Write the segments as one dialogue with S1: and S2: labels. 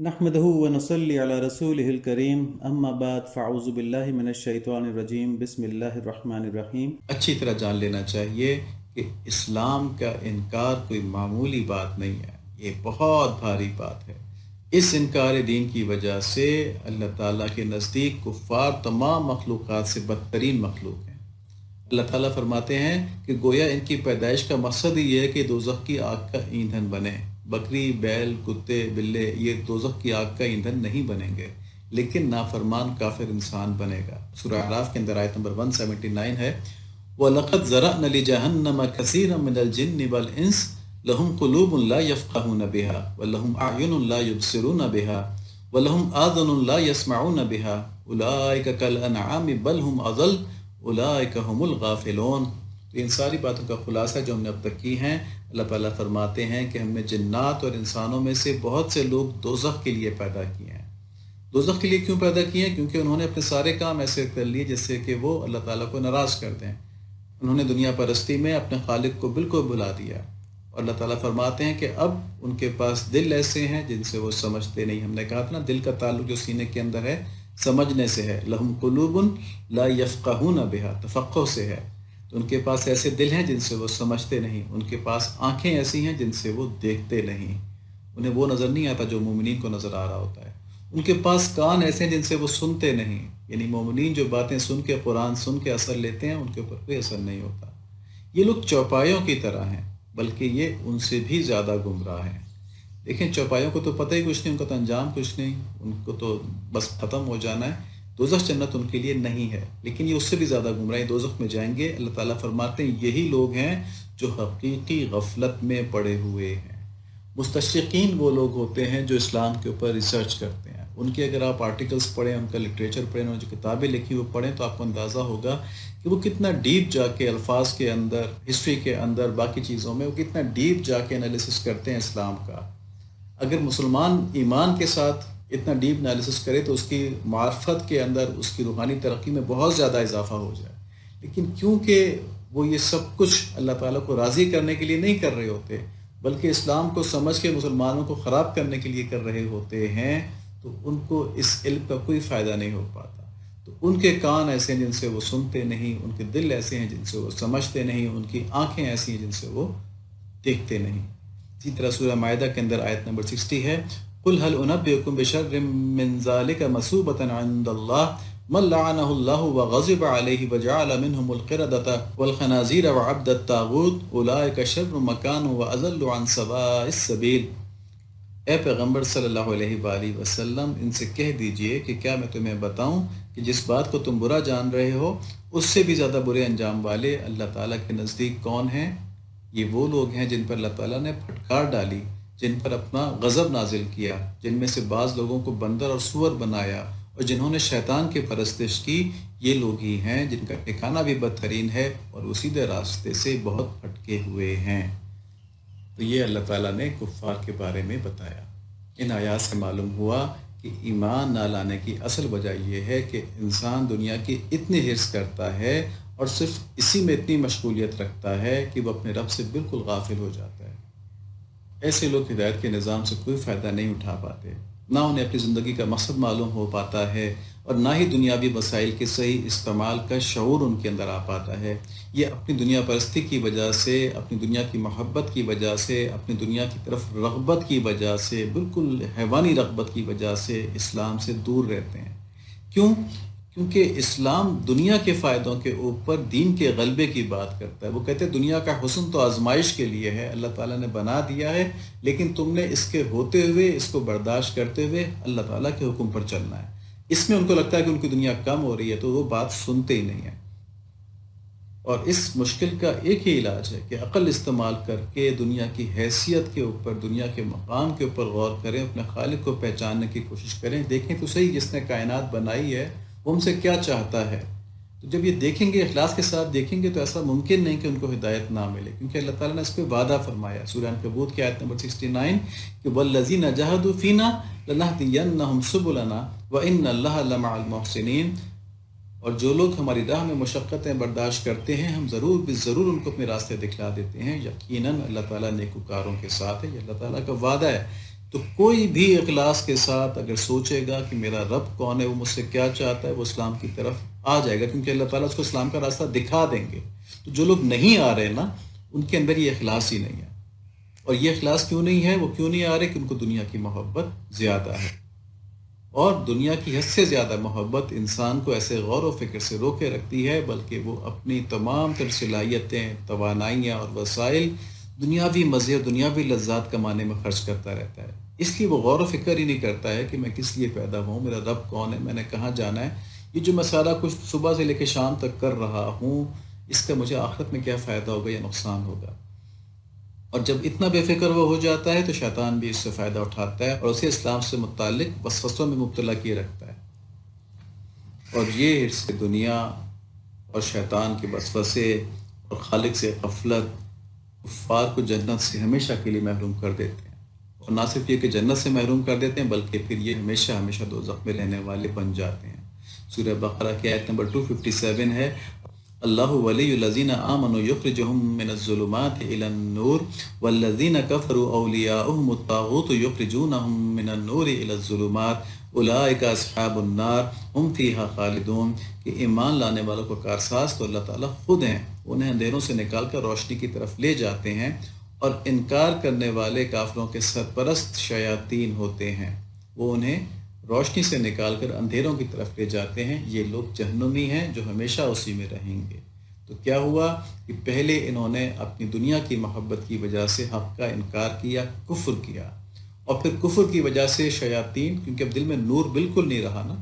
S1: نحمده ونصلي على رسوله الكريم اما بعد فاعوذ بالله من الشیطان الرجیم بسم اللہ الرحمن الرحیم۔
S2: اچھی طرح جان لینا چاہیے کہ اسلام کا انکار کوئی معمولی بات نہیں ہے، یہ بہت بھاری بات ہے۔ اس انکار دین کی وجہ سے اللہ تعالیٰ کے نزدیک کفار تمام مخلوقات سے بدترین مخلوق ہیں۔ اللہ تعالیٰ فرماتے ہیں کہ گویا ان کی پیدائش کا مقصد ہی یہ ہے کہ دوزخ کی آگ کا ایندھن بنے۔ بکری، بیل، کتے، بلے یہ دوزخ کی آگ کا ایندھن نہیں بنیں گے، لیکن نافرمان کافر انسان بنے گا۔ سورہ اعراف کے اندر آیت نمبر 179 ہے، وَلَقَدْ ذَرَأْنَا لِجَهَنَّمَ كَثِيرًا مِنَ الْجِنِّ وَالْإِنسِ لَهُمْ قُلُوبٌ لَا يَفْقَهُونَ بِهَا وَلَهُمْ أَعْيُنٌ لَا يُبْصِرُونَ بِهَا وَلَهُمْ آذُنٌ لَا يَسْمَعُونَ بِهَا أُولَٰئِكَ كَالْأَنْعَامِ بَلْ هُمْ أَضَلُّ أُولَٰئِكَ هُمُ الْغَافِلُونَ۔ تو ان ساری باتوں کا خلاصہ جو ہم نے اب تک کی ہیں، اللہ تعالیٰ فرماتے ہیں کہ ہم نے جنات اور انسانوں میں سے بہت سے لوگ دوزخ کے لیے پیدا کیے ہیں۔ دوزخ کے لیے کیوں پیدا کیے ہیں؟ کیونکہ انہوں نے اپنے سارے کام ایسے کر لیے جس سے کہ وہ اللہ تعالیٰ کو ناراض کر دیں۔ انہوں نے دنیا پرستی میں اپنے خالق کو بالکل بھلا دیا، اور اللہ تعالیٰ فرماتے ہیں کہ اب ان کے پاس دل ایسے ہیں جن سے وہ سمجھتے نہیں۔ ہم نے کہا تھا نا، دل کا تعلق جو سینے کے اندر ہے سمجھنے سے ہے۔ لہم قلوب لا یفقہون بہا، تفقہ سے ہے۔ تو ان کے پاس ایسے دل ہیں جن سے وہ سمجھتے نہیں، ان کے پاس آنکھیں ایسی ہیں جن سے وہ دیکھتے نہیں، انہیں وہ نظر نہیں آتا جو مومنین کو نظر آ رہا ہوتا ہے۔ ان کے پاس کان ایسے ہیں جن سے وہ سنتے نہیں، یعنی مومنین جو باتیں سن کے، قرآن سن کے اثر لیتے ہیں، ان کے اوپر کوئی اثر نہیں ہوتا۔ یہ لوگ چوپایوں کی طرح ہیں، بلکہ یہ ان سے بھی زیادہ گمراہ ہیں۔ دیکھیں، چوپایوں کو تو پتہ ہی کچھ نہیں، ان کا تو انجام کچھ نہیں، ان کو تو بس ختم ہو جانا ہے۔ دوزخ جنت ان کے لیے نہیں ہے، لیکن یہ اس سے بھی زیادہ گمراہ دوزخ میں جائیں گے۔ اللہ تعالیٰ فرماتے ہیں یہی لوگ ہیں جو حقیقی غفلت میں پڑے ہوئے ہیں۔ مستشرقین وہ لوگ ہوتے ہیں جو اسلام کے اوپر ریسرچ کرتے ہیں۔ ان کے اگر آپ آرٹیکلز پڑھیں، ان کا لٹریچر پڑھیں، انہوں نے جو کتابیں لکھی وہ پڑھیں، تو آپ کو اندازہ ہوگا کہ وہ کتنا ڈیپ جا کے الفاظ کے اندر، ہسٹری کے اندر، باقی چیزوں میں وہ کتنا ڈیپ جا کے انالیسس کرتے ہیں اسلام کا۔ اگر مسلمان ایمان کے ساتھ اتنا ڈیپ انالیسس کرے تو اس کی معرفت کے اندر، اس کی روحانی ترقی میں بہت زیادہ اضافہ ہو جائے، لیکن کیونکہ وہ یہ سب کچھ اللہ تعالیٰ کو راضی کرنے کے لیے نہیں کر رہے ہوتے، بلکہ اسلام کو سمجھ کے مسلمانوں کو خراب کرنے کے لیے کر رہے ہوتے ہیں، تو ان کو اس علم کا کوئی فائدہ نہیں ہو پاتا۔ تو ان کے کان ایسے ہیں جن سے وہ سنتے نہیں، ان کے دل ایسے ہیں جن سے وہ سمجھتے نہیں، ان کی آنکھیں ایسی ہیں جن سے وہ دیکھتے نہیں۔ اسی طرح سورہ مائدہ کے اندر آیت نمبر 60 ہے، قُلْ هَلْ أُنَبِّئُكُم بِشَرٍّ مِّن ذَلِكَ مَثُوبَةً عِندَ اللَّهِ مَن لَّعَنَهُ اللَّهُ وَغَضِبَ عَلَيْهِ وَجَعَلَ مِنْهُمُ الْقِرَدَةَ وَالْخَنَازِيرَ وَعَبْدَ الطَّاغُوتِ أُولَٰئِكَ شَرٌّ مَّكَانًا وَأَضَلُّ عَن سَوَاءِ السَّبِيلِ۔ اے پیغمبر صلی اللہ علیہ وآلہ وسلم، ان سے کہہ دیجئے کہ کیا میں تمہیں بتاؤں کہ جس بات کو تم برا جان رہے ہو اس سے بھی زیادہ برے انجام والے اللہ تعالیٰ کے نزدیک کون ہیں؟ یہ وہ لوگ ہیں جن پر اللہ تعالیٰ نے پھٹکار ڈالی، جن پر اپنا غضب نازل کیا، جن میں سے بعض لوگوں کو بندر اور سور بنایا، اور جنہوں نے شیطان کی پرستش کی۔ یہ لوگ ہی ہیں جن کا ٹھکانہ بھی بدترین ہے اور وہ سیدھے راستے سے بہت پھٹکے ہوئے ہیں۔ تو یہ اللہ تعالیٰ نے کفار کے بارے میں بتایا۔ ان آیات سے معلوم ہوا کہ ایمان نہ لانے کی اصل وجہ یہ ہے کہ انسان دنیا کی اتنی حرص کرتا ہے اور صرف اسی میں اتنی مشغولیت رکھتا ہے کہ وہ اپنے رب سے بالکل غافل ہو جاتا ہے۔ ایسے لوگ ہدایت کے نظام سے کوئی فائدہ نہیں اٹھا پاتے، نہ انہیں اپنی زندگی کا مقصد معلوم ہو پاتا ہے، اور نہ ہی دنیاوی وسائل کے صحیح استعمال کا شعور ان کے اندر آ پاتا ہے۔ یہ اپنی دنیا پرستی کی وجہ سے، اپنی دنیا کی محبت کی وجہ سے، اپنی دنیا کی طرف رغبت کی وجہ سے، بالکل حیوانی رغبت کی وجہ سے اسلام سے دور رہتے ہیں۔ کیوں؟ کیونکہ اسلام دنیا کے فائدوں کے اوپر دین کے غلبے کی بات کرتا ہے۔ وہ کہتے ہیں دنیا کا حسن تو آزمائش کے لیے ہے، اللہ تعالیٰ نے بنا دیا ہے، لیکن تم نے اس کے ہوتے ہوئے، اس کو برداشت کرتے ہوئے اللہ تعالیٰ کے حکم پر چلنا ہے۔ اس میں ان کو لگتا ہے کہ ان کی دنیا کم ہو رہی ہے، تو وہ بات سنتے ہی نہیں ہیں۔ اور اس مشکل کا ایک ہی علاج ہے کہ عقل استعمال کر کے دنیا کی حیثیت کے اوپر، دنیا کے مقام کے اوپر غور کریں، اپنے خالق کو پہچاننے کی کوشش کریں۔ دیکھیں تو صحیح، جس نے کائنات بنائی ہے وہ ہم سے کیا چاہتا ہے۔ تو جب یہ دیکھیں گے، اخلاص کے ساتھ دیکھیں گے، تو ایسا ممکن نہیں کہ ان کو ہدایت نہ ملے، کیونکہ اللہ تعالیٰ نے اس پہ وعدہ فرمایا۔ سورہ عنکبوت کی آیت نمبر 69 کہ وَالَّذِينَ جَاهَدُوا فِينَا لَنَهْدِيَنَّهُمْ سُبُلَنَا وَإِنَّ اللَّهَ لَمَعَ الْمُحْسِنِينَ۔ اور جو لوگ ہماری راہ میں مشقتیں برداشت کرتے ہیں، ہم ضرور ان کو اپنے راستے دکھلا دیتے ہیں۔ یقیناً اللہ تعالیٰ نیکوکاروں کے ساتھ ہے، یہ اللہ تعالیٰ کا وعدہ ہے تو کوئی بھی اخلاص کے ساتھ اگر سوچے گا کہ میرا رب کون ہے، وہ مجھ سے کیا چاہتا ہے، وہ اسلام کی طرف آ جائے گا، کیونکہ اللہ تعالیٰ اس کو اسلام کا راستہ دکھا دیں گے۔ تو جو لوگ نہیں آ رہے نا، ان کے اندر یہ اخلاص ہی نہیں ہے۔ اور یہ اخلاص کیوں نہیں ہے؟ وہ کیوں نہیں آ رہے؟ کہ ان کو دنیا کی محبت زیادہ ہے، اور دنیا کی حد سے زیادہ محبت انسان کو ایسے غور و فکر سے روکے رکھتی ہے، بلکہ وہ اپنی تمام تر صلاحیتیں، توانائیاں اور وسائل دنیاوی مزے اور دنیاوی لذات کمانے میں خرچ کرتا رہتا ہے۔ اس لیے وہ غور و فکر ہی نہیں کرتا ہے کہ میں کس لیے پیدا ہوں، میرا رب کون ہے، میں نے کہاں جانا ہے، یہ جو میں سارا کچھ صبح سے لے کے شام تک کر رہا ہوں، اس کا مجھے آخرت میں کیا فائدہ ہوگا یا نقصان ہوگا۔ اور جب اتنا بے فکر وہ ہو جاتا ہے تو شیطان بھی اس سے فائدہ اٹھاتا ہے اور اسے اسلام سے متعلق وسوسوں میں مبتلا کیے رکھتا ہے۔ اور یہ حرص دنیا اور شیطان کے وسوسے اور خالق سے غفلت کفار کو جنت سے ہمیشہ کے لیے محروم کر دیتے ہیں، اور نہ صرف یہ کہ جنت سے محروم کر دیتے ہیں، بلکہ پھر یہ ہمیشہ ہمیشہ دوزخ میں رہنے والے بن جاتے ہیں۔ سورہ بقرہ کی آیت نمبر 257 ہے، اللہ ولی الذین آمنوا یخرجہم من الظلمات الی النور والذین کفروا اولیاؤہم الطاغوت یخرجونہم من النور الی الظلمات اولئک اصحاب النار ہم فیہا خالدون، کہ ایمان لانے والوں کو کارساز تو اللہ تعالیٰ خود ہیں، انہیں اندھیروں سے نکال کر روشنی کی طرف لے جاتے ہیں، اور انکار کرنے والے کافروں کے سرپرست شیاطین ہوتے ہیں، وہ انہیں روشنی سے نکال کر اندھیروں کی طرف لے جاتے ہیں، یہ لوگ جہنمی ہیں جو ہمیشہ اسی میں رہیں گے۔ تو کیا ہوا کہ پہلے انہوں نے اپنی دنیا کی محبت کی وجہ سے حق کا انکار کیا، کفر کیا، اور پھر کفر کی وجہ سے شیاطین، کیونکہ اب دل میں نور بالکل نہیں رہا نا،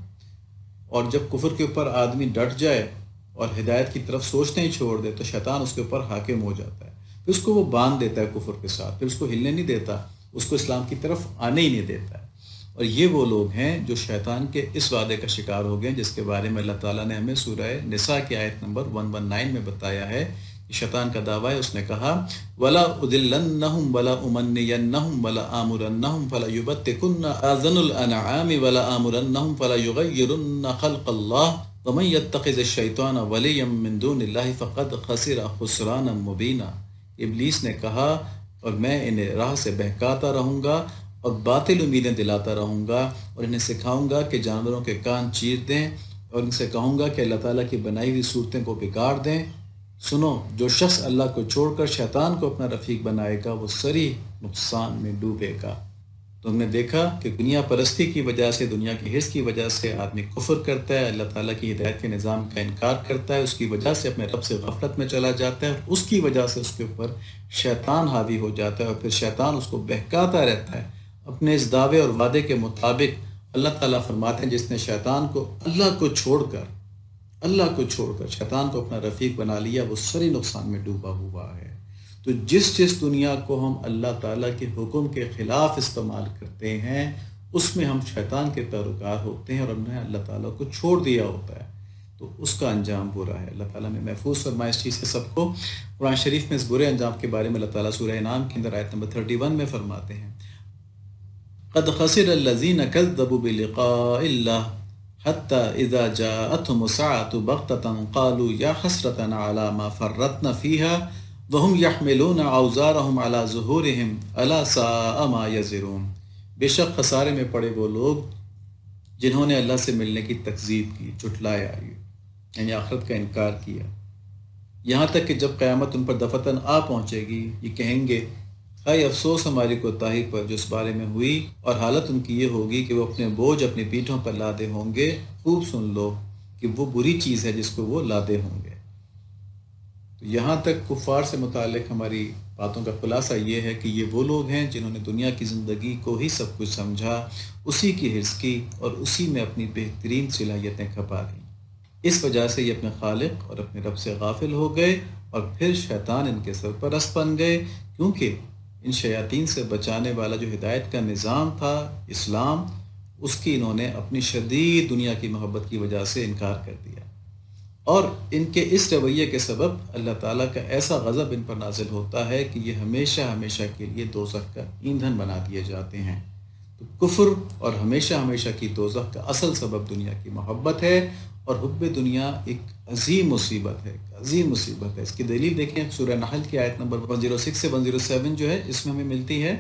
S2: اور جب کفر کے اوپر آدمی ڈٹ جائے اور ہدایت کی طرف سوچنا ہی چھوڑ دے تو شیطان اس کے اوپر حاکم ہو جاتا ہے، پھر اس کو وہ باندھ دیتا ہے کفر کے ساتھ، پھر اس کو ہلنے نہیں دیتا، اس کو اسلام کی طرف آنے ہی نہیں دیتا ہے۔ اور یہ وہ لوگ ہیں جو شیطان کے اس وعدے کا شکار ہو گئے جس کے بارے میں اللہ تعالیٰ نے ہمیں سورہ نساء کی آیت نمبر 119 میں بتایا ہے کہ شیطان کا دعویٰ ہے، اس نے کہا وَلَا أُضِلَّنَّهُمْ وَلَا أُمَنِّيَنَّهُمْ وَلَا آمُرَنَّهُمْ فَلَا يُبَتِّكُنَّ آذَانَ الْأَنْعَامِ وَلَا آمُرَنَّهُمْ فَلَا يُغَيِّرُنَّ خَلْقَ اللَّهِ وَمَن يَتَّخِذِ الشَّيْطَانَ وَلِيًّا مِّن دُونِ اللَّهِ فَقَدْ خَسِرَ خُسْرَانًا مُّبِينًا۔ ابلیس نے کہا اور میں انہیں راہ سے بہکاتا رہوں گا اور باطل امیدیں دلاتا رہوں گا، اور انہیں سکھاؤں گا کہ جانوروں کے کان چیر دیں، اور ان سے کہوں گا کہ اللہ تعالیٰ کی بنائی ہوئی صورتیں کو بگاڑ دیں۔ سنو، جو شخص اللہ کو چھوڑ کر شیطان کو اپنا رفیق بنائے گا وہ سری نقصان میں ڈوبے گا۔ تو ہم نے دیکھا کہ دنیا پرستی کی وجہ سے، دنیا کی حرص کی وجہ سے آدمی کفر کرتا ہے، اللہ تعالیٰ کی ہدایت کے نظام کا انکار کرتا ہے، اس کی وجہ سے اپنے رب سے غفلت میں چلا جاتا ہے، اور اس کی وجہ سے اس کے اوپر شیطان حاوی ہو جاتا ہے، اور پھر شیطان اس کو بہکاتا رہتا ہے اپنے اس دعوے اور وعدے کے مطابق۔ اللہ تعالیٰ فرماتے ہیں جس نے شیطان کو اللہ کو چھوڑ کر شیطان کو اپنا رفیق بنا لیا، وہ سری نقصان میں ڈوبا ہوا ہے۔ تو جس دنیا کو ہم اللہ تعالیٰ کے حکم کے خلاف استعمال کرتے ہیں، اس میں ہم شیطان کے پیروکار ہوتے ہیں اور ہم نے اللہ تعالیٰ کو چھوڑ دیا ہوتا ہے، تو اس کا انجام برا ہے۔ اللہ تعالیٰ نے محفوظ فرمایا اس چیز سے سب کو۔ قرآن شریف میں اس برے انجام کے بارے میں اللہ تعالیٰ سورہ انعام کے اندر آیت نمبر 31 میں فرماتے ہیں قد خسر الذين كذبوا بلقاء الله حتى إذا جاءتهم الساعة بغتة قالوا يا حسرتنا على ما فرطنا فيها وهم يحملون أوزارهم على ظهورهم ألا ساء ما يزرون۔ بے شک خسارے میں پڑے وہ لوگ جنہوں نے اللہ سے ملنے کی تکذیب کی، جھٹلایا، یعنی آخرت کا انکار کیا، یہاں تک کہ جب قیامت ان پر دفتن آ پہنچے گی یہ کہیں گے ہائے افسوس ہماری کوتاہی پر جو اس بارے میں ہوئی، اور حالت ان کی یہ ہوگی کہ وہ اپنے بوجھ اپنی پیٹھوں پر لادے ہوں گے۔ خوب سن لو کہ وہ بری چیز ہے جس کو وہ لادے ہوں گے۔ تو یہاں تک کفار سے متعلق ہماری باتوں کا خلاصہ یہ ہے کہ یہ وہ لوگ ہیں جنہوں نے دنیا کی زندگی کو ہی سب کچھ سمجھا، اسی کی حرص کی اور اسی میں اپنی بہترین صلاحیتیں کھپا دیں۔ اس وجہ سے یہ اپنے خالق اور اپنے رب سے غافل ہو گئے، اور پھر شیطان ان کے سرپرست بن گئے، کیونکہ ان شیاطین سے بچانے والا جو ہدایت کا نظام تھا اسلام، اس کی انہوں نے اپنی شدید دنیا کی محبت کی وجہ سے انکار کر دیا، اور ان کے اس رویے کے سبب اللہ تعالیٰ کا ایسا غضب ان پر نازل ہوتا ہے کہ یہ ہمیشہ ہمیشہ کے لیے دوزخ کا ایندھن بنا دیے جاتے ہیں۔ تو کفر اور ہمیشہ ہمیشہ کی دوزخ کا اصل سبب دنیا کی محبت ہے، اور حب دنیا ایک عظیم مصیبت ہے، عظیم مصیبت ہے۔ اس کی دلیل دیکھیں، سورہ نحل کی آیت نمبر 106 سے 107 جو ہے، اس میں ہمیں ملتی ہے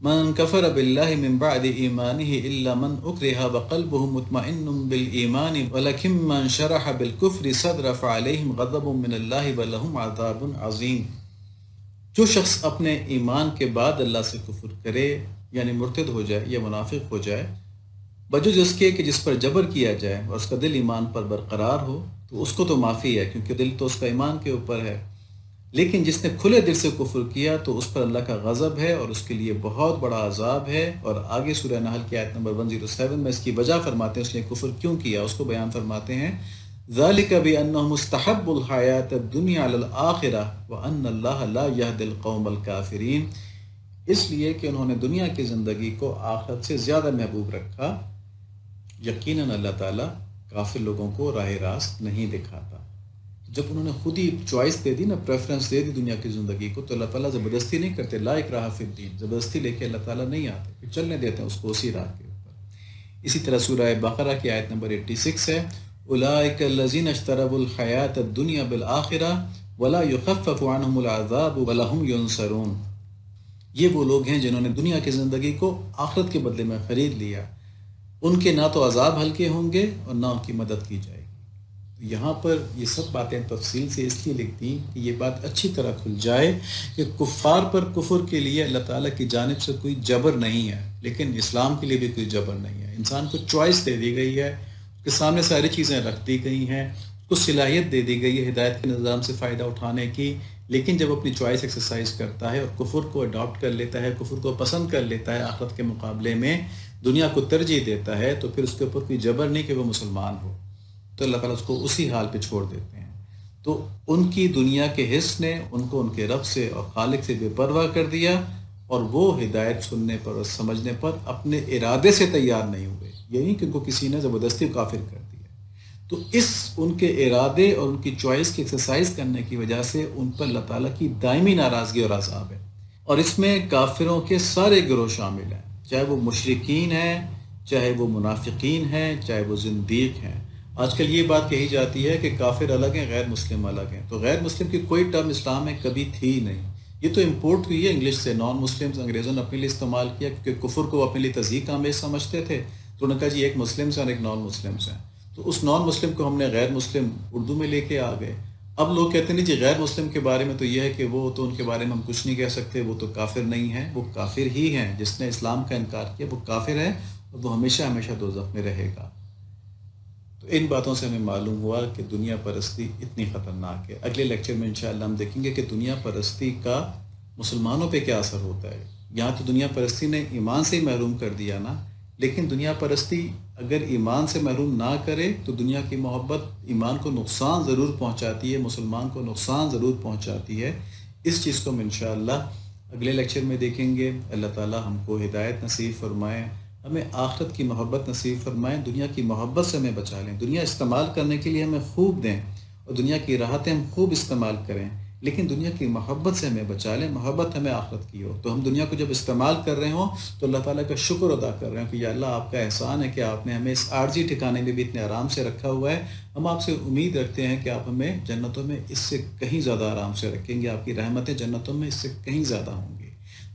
S2: من کفر باللہ من بعد ایمانہ الا من اکرہ وقلبہ مطمئن بالایمان ولکن من شرح بالکفر صدر فعلیہم غضب من اللہ ولہم عذاب عظیم۔ جو شخص اپنے ایمان کے بعد اللہ سے کفر کرے یعنی مرتد ہو جائے یا منافق ہو جائے بجز اس کے کہ جس پر جبر کیا جائے اور اس کا دل ایمان پر برقرار ہو تو اس کو تو معافی ہے کیونکہ دل تو اس کا ایمان کے اوپر ہے، لیکن جس نے کھلے دل سے کفر کیا تو اس پر اللہ کا غضب ہے اور اس کے لیے بہت بڑا عذاب ہے۔ اور آگے سورہ نحل کی آیت نمبر 107 میں اس کی وجہ فرماتے ہیں اس نے کفر کیوں کیا، اس کو بیان فرماتے ہیں ذالک بانہم استحبوا الحیاۃ الدنیا علی الآخرہ وان اللہ لا یہدی القوم الکافرین، اس لیے کہ انہوں نے دنیا کی زندگی کو آخرت سے زیادہ محبوب رکھا، یقیناً اللہ تعالیٰ کافر لوگوں کو راہ راست نہیں دکھاتا۔ جب انہوں نے خود ہی چوائس دے دی نا، پریفرنس دے دی دنیا کی زندگی کو، تو اللہ تعالیٰ زبردستی نہیں کرتے، لا اکراہ فی الدین، زبردستی لے کے اللہ تعالیٰ نہیں آتے، پھر چلنے دیتے ہیں اس کو اسی راہ کے اوپر۔ اسی طرح سورہ بقرہ کی آیت نمبر 86 ہے اولئک الذین اشتروا الحیاۃ الدنیا بالآخرہ ولا یخفف عنہم العذاب ولہم ینصرون، یہ وہ لوگ ہیں جنہوں نے دنیا کی زندگی کو آخرت کے بدلے میں خرید لیا، ان کے نہ تو عذاب ہلکے ہوں گے اور نہ ان کی مدد کی جائے گی۔ یہاں پر یہ سب باتیں تفصیل سے اس لیے لکھتی کہ یہ بات اچھی طرح کھل جائے کہ کفار پر کفر کے لیے اللہ تعالیٰ کی جانب سے کوئی جبر نہیں ہے، لیکن اسلام کے لیے بھی کوئی جبر نہیں ہے۔ انسان کو چوائس دے دی گئی ہے، اس کے سامنے ساری چیزیں رکھ دی گئی ہیں، اس کو صلاحیت دے دی گئی ہے ہدایت کے نظام سے فائدہ اٹھانے کی، لیکن جب اپنی چوائس ایکسرسائز کرتا ہے اور کفر کو اڈاپٹ کر لیتا ہے، کفر کو پسند کر لیتا ہے آخرت کے مقابلے میں، دنیا کو ترجیح دیتا ہے، تو پھر اس کے اوپر کوئی جبر نہیں کہ وہ مسلمان ہو، تو اللہ تعالیٰ اس کو اسی حال پہ چھوڑ دیتے ہیں۔ تو ان کی دنیا کے حس نے ان کو ان کے رب سے اور خالق سے بے پرواہ کر دیا، اور وہ ہدایت سننے پر اور سمجھنے پر اپنے ارادے سے تیار نہیں ہوئے، یعنی کہ ان کو کسی نے زبردستی کافر کر دیا۔ تو اس ان کے ارادے اور ان کی چوائس کی ایکسرسائز کرنے کی وجہ سے ان پر اللہ تعالیٰ کی دائمی ناراضگی اور عذاب ہے، اور اس میں کافروں کے سارے گروہ شامل ہیں، چاہے وہ مشرکین ہیں، چاہے وہ منافقین ہیں، چاہے وہ زندیق ہیں۔ آج کل یہ بات کہی جاتی ہے کہ کافر الگ ہیں، غیر مسلم الگ ہیں، تو غیر مسلم کی کوئی ٹرم اسلام میں کبھی تھی نہیں، یہ تو امپورٹ ہوئی ہے انگلش سے، نان مسلمز انگریزوں نے اپنے لیے استعمال کیا کیونکہ کفر کو اپنے لیے تضحیق آمیز سمجھتے تھے، تو انہوں نے کہا جی ایک مسلمز ہیں اور ایک نان مسلمز ہیں، تو اس نان مسلم کو ہم نے غیر مسلم اردو میں لے کے آ گئے۔ اب لوگ کہتے ہیں جی غیر مسلم کے بارے میں تو یہ ہے کہ وہ تو ان کے بارے میں ہم کچھ نہیں کہہ سکتے، وہ تو کافر نہیں ہیں، وہ کافر ہی ہیں، جس نے اسلام کا انکار کیا وہ کافر ہے اور وہ ہمیشہ ہمیشہ دوزخ میں رہے گا۔ تو ان باتوں سے ہمیں معلوم ہوا کہ دنیا پرستی اتنی خطرناک ہے۔ اگلے لیکچر میں انشاءاللہ ہم دیکھیں گے کہ دنیا پرستی کا مسلمانوں پہ کیا اثر ہوتا ہے۔ یہاں تو دنیا پرستی نے ایمان سے ہی محروم کر دیا نا، لیکن دنیا پرستی اگر ایمان سے محروم نہ کرے تو دنیا کی محبت ایمان کو نقصان ضرور پہنچاتی ہے، مسلمان کو نقصان ضرور پہنچاتی ہے۔ اس چیز کو ہم انشاءاللہ اگلے لیکچر میں دیکھیں گے۔ اللہ تعالی ہم کو ہدایت نصیب فرمائیں، ہمیں آخرت کی محبت نصیب فرمائیں، دنیا کی محبت سے ہمیں بچا لیں، دنیا استعمال کرنے کے لیے ہمیں خوب دیں اور دنیا کی راحتیں ہم خوب استعمال کریں، لیکن دنیا کی محبت سے ہمیں بچا لیں، محبت ہمیں آخرت کی ہو۔ تو ہم دنیا کو جب استعمال کر رہے ہوں تو اللہ تعالیٰ کا شکر ادا کر رہے ہوں کہ یا اللہ آپ کا احسان ہے کہ آپ نے ہمیں اس عارضی ٹھکانے میں بھی اتنے آرام سے رکھا ہوا ہے، ہم آپ سے امید رکھتے ہیں کہ آپ ہمیں جنتوں میں اس سے کہیں زیادہ آرام سے رکھیں گے، آپ کی رحمتیں جنتوں میں اس سے کہیں زیادہ ہوں گی۔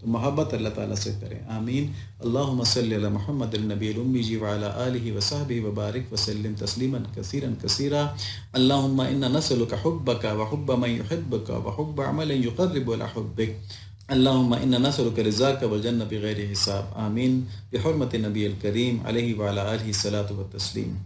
S2: تو محبت اللہ تعالیٰ سے کریں، آمین۔ اللہم صلی علی محمد النبی الامی وعلی آلہ وصحبہ وبارک وسلم تسلیما کثیرا کثیرا۔ اللہم انا نسألک حبک وحب من یحبک وحب عمل یقرب الی حبک۔ اللہم انا نسألک رضاک والجنہ بغیر حساب، آمین، بحرمت نبی الکریم علیہ وعلی آلہ الصلاۃ والتسلیم۔